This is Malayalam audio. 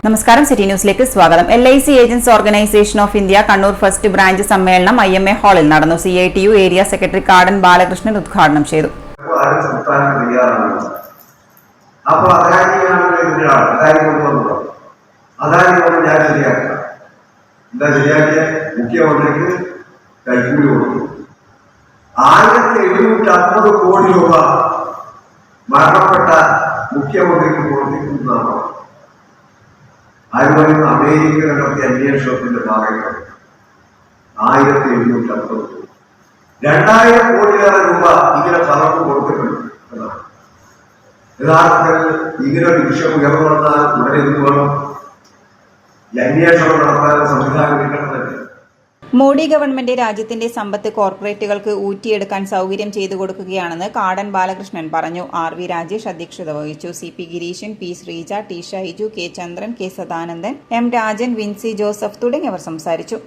നമസ്കാരം, സിറ്റി ന്യൂസിലേക്ക് സ്വാഗതം. LIC agents organisation of India Kannur first branch സമ്മേളനം IMA ഹാളിൽ നടന്നു. CITU ഏരിയ സെക്രട്ടറി കാടൻ ബാലകൃഷ്ണൻ ഉദ്ഘാടനം ചെയ്തു. മുഖ്യമന്ത്രിക്ക് കൈക്കൂലി കൊടുത്തു. 1750 കോടി രൂപ മരണപ്പെട്ട മുഖ്യമന്ത്രിക്ക് കൊടുത്തിട്ടുണ്ടെന്നാണ് ആരും അമേരിക്ക നടത്തിയ അന്വേഷണത്തിന്റെ ഭാഗമായി 1750 കോടി 2000 കോടിയേറെ രൂപ ഇങ്ങനെ പലർക്കും കൊടുത്തിട്ടുണ്ട് എന്നാണ്. യഥാർത്ഥത്തിൽ ഇങ്ങനെ ഒരു വിഷയം ഉയർന്നു വന്നാൽ ഉടനെ ഇത് വേണം, ഈ അന്വേഷണം നടത്താൻ സംവിധാനം കിട്ടണമെന്നില്ല. മോഡി ഗവൺമെന്റ് രാജ്യത്തിന്റെ സമ്പത്ത് കോർപ്പറേറ്റുകൾക്ക് ഊറ്റിയെടുക്കാൻ സൗകര്യം ചെയ്തു കൊടുക്കുകയാണെന്ന് കാടൻ ബാലകൃഷ്ണൻ പറഞ്ഞു. RV രാജേഷ് അധ്യക്ഷത വഹിച്ചു. CP Gireeshan, P Sreeja, T Shaiju, K Chandran, K Sadanandan, M Rajan, Vincy Joseph തുടങ്ങിയവർ സംസാരിച്ചു.